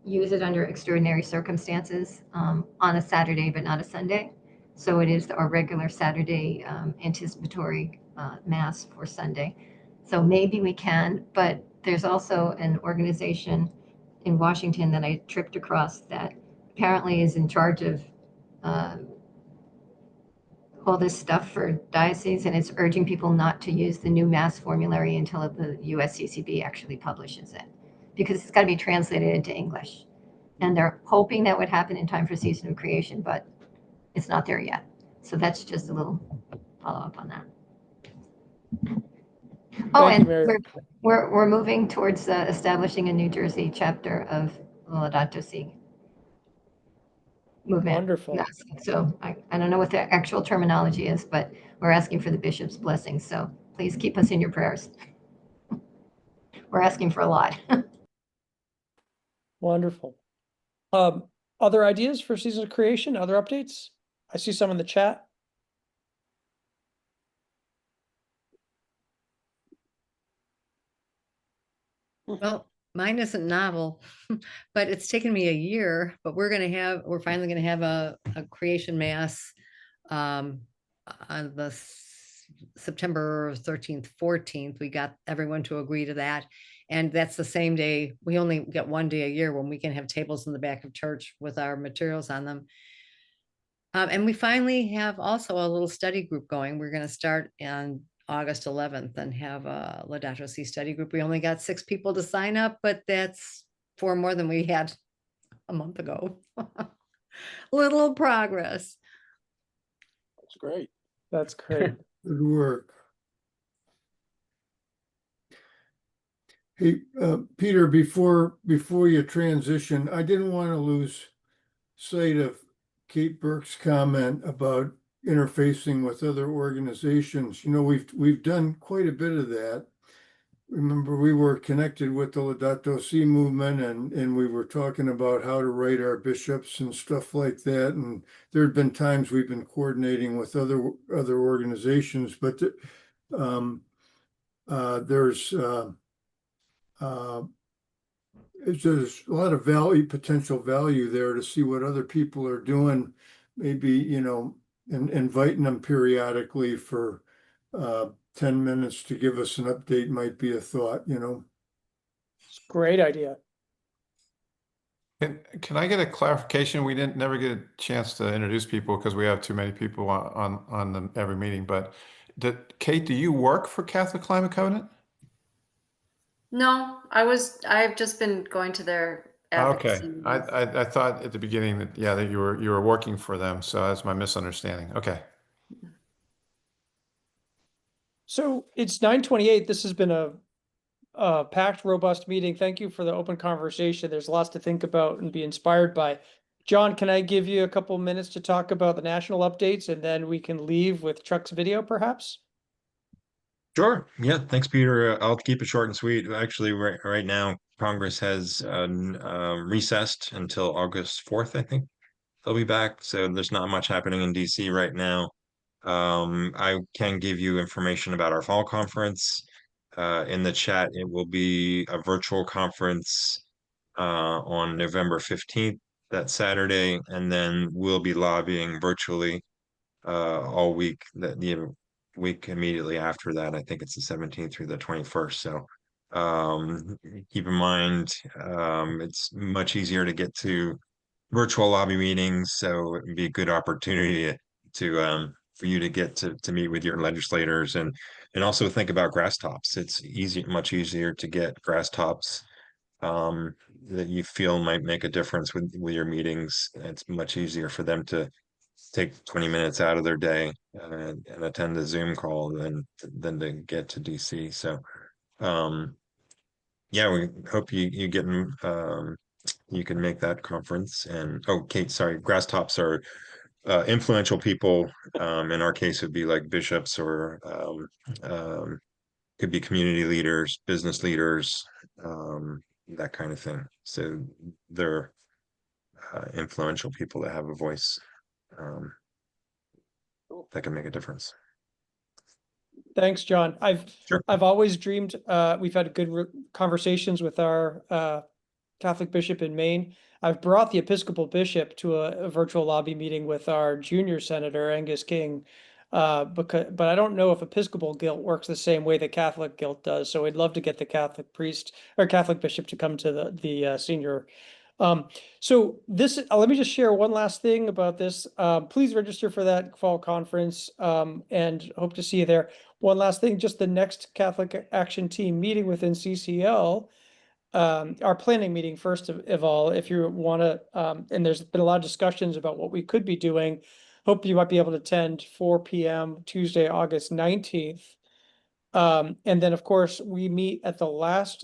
use it under extraordinary circumstances on a Saturday, but not a Sunday. So it is our regular Saturday anticipatory Mass for Sunday. So maybe we can, but there's also an organization in Washington that I tripped across that apparently is in charge of all this stuff for diocese, and it's urging people not to use the new Mass formulary until the USCCB actually publishes it, because it's got to be translated into English. And they're hoping that would happen in time for season of creation, but it's not there yet. So that's just a little follow-up on that. Oh, Thank you, and Mary. we're moving towards establishing a New Jersey chapter of Laudato Si movement. Wonderful. Yes. So I don't know what the actual terminology is, but we're asking for the bishop's blessing. So please keep us in your prayers. We're asking for a lot. Wonderful. Other ideas for season of creation? Other updates? I see some in the chat. Well, mine isn't novel, but it's taken me a year, but we're finally gonna have a creation mass on the September 13th, 14th. We got everyone to agree to that. And that's the same day. We only get one day a year when we can have tables in the back of church with our materials on them. And we finally have also a little study group going. We're going to start on August 11th and have a Laudato Si study group. We only got 6 people to sign up, but that's 4 more than we had a month ago. Little progress. That's great. That's great. Good work. Hey, Peter, before you transition, I didn't want to lose sight of Kate Burke's comment about interfacing with other organizations. You know, we've done quite a bit of that. Remember, we were connected with the Laudato Si movement, and we were talking about how to write our bishops and stuff like that. And there had been times we've been coordinating with other organizations, but there's a lot of potential value there to see what other people are doing, maybe, you know, and inviting them periodically for 10 minutes to give us an update might be a thought, you know. It's a great idea. Can I get a clarification? We never get a chance to introduce people because we have too many people on every meeting. But Kate, do you work for Catholic Climate Covenant? No, I've just been going to their Okay, advocacy meetings. I thought at the beginning that that you were working for them, so that's my misunderstanding. Okay. So it's 9:28. This has been a packed, robust meeting. Thank you for the open conversation. There's lots to think about and be inspired by. John, can I give you a couple minutes to talk about the national updates, and then we can leave with Chuck's video, perhaps? Sure. Yeah. Thanks, Peter. I'll keep it short and sweet. Actually, right now, Congress has recessed until August 4th, I think. They'll be back. So there's not much happening in DC right now. I can give you information about our fall conference. In the chat, it will be a virtual conference on November 15th, that Saturday, and then we'll be lobbying virtually all week. The week immediately after that, I think it's the 17th through the 21st. So keep in mind, it's much easier to get to virtual lobby meetings, so it would be a good opportunity to for you to get to meet with your legislators and also think about grass tops. It's much easier to get grass tops that you feel might make a difference with your meetings. It's much easier for them to take 20 minutes out of their day and attend a Zoom call than to get to DC. So yeah, we hope you get you can make that conference. And oh, Kate, sorry, grass tops are influential people. In our case, it'd be like bishops or could be community leaders, business leaders, that kind of thing. So they're influential people that have a voice that can make a difference. Thanks, John. Sure. I've always dreamed, we've had good conversations with our Catholic bishop in Maine. I've brought the Episcopal bishop to a virtual lobby meeting with our junior senator, Angus King, but I don't know if Episcopal guilt works the same way that Catholic guilt does. So I'd love to get the Catholic priest or Catholic bishop to come to the senior. So this, let me just share one last thing about this. Please register for that fall conference and hope to see you there. One last thing, just the next Catholic Action Team meeting within CCL, our planning meeting first of all, if you want to, and there's been a lot of discussions about what we could be doing. Hope you might be able to attend 4 p.m. Tuesday, August 19th. And then of course we meet at the last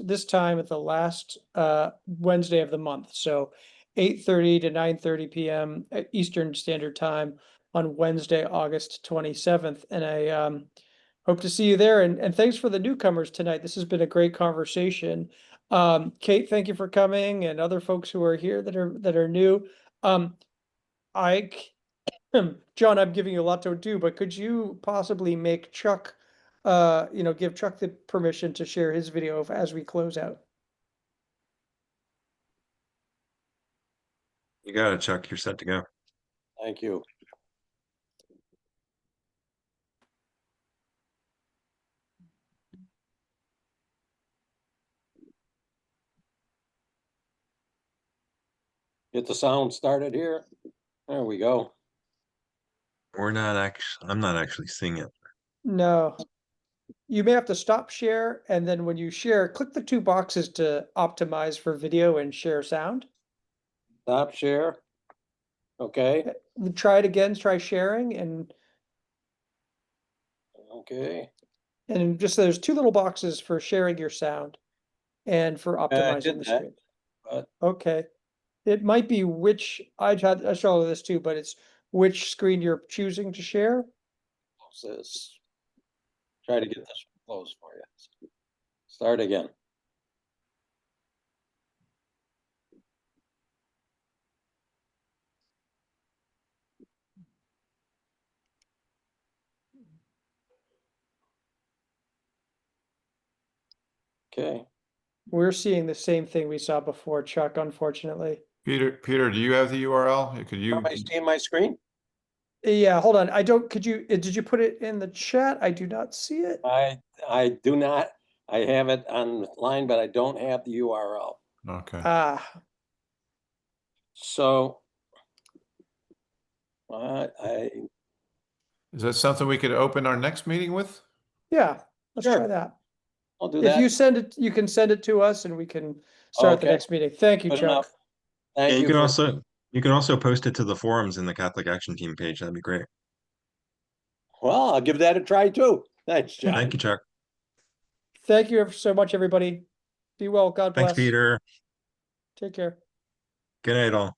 Wednesday of the month. So 8:30 to 9:30 p.m. Eastern Standard Time on Wednesday, August 27th. And I hope to see you there. And thanks for the newcomers tonight. This has been a great conversation. Kate, thank you for coming, and other folks who are here that are new. John, I'm giving you a lot to do, but could you possibly make Chuck, give Chuck the permission to share his video as we close out? You got it, Chuck. You're set to go. Thank you. Get the sound started here. There we go. I'm not actually seeing it. No. you may have to stop share, and then when you share, click the two boxes to optimize for video and share sound. Stop share. Okay, Try it again, try sharing, and okay. just there's two little boxes for sharing your sound and for I optimizing did the that, screen. but- Okay. It might be which, I saw this too, but it's which screen you're choosing to share. Close this. Try to get this closed for you. Start again. Okay, We're seeing the same thing we saw before, Chuck, unfortunately. Peter, do you have the URL? Could you? everybody see my screen? Yeah, hold on. I don't, did you put it in the chat? I do not see it. I do not, I have it online, but I don't have the URL. Okay. Ah, So I, Is that something we could open our next meeting with? yeah, let's Sure. try that. I'll do If that. you send it, you can send it to us and we can start the Okay. next meeting. Thank you, Good Chuck. enough. Yeah, Thank you you. can for- you can also post it to the forums in the Catholic Action Team page. That'd be great. Well, I'll give that a try too. Thanks, John. Thank you, Chuck. Thank you so much, everybody. Be well. God bless. Thanks, Peter. Take care. Good night, all.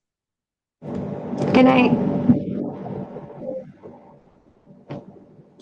Good night.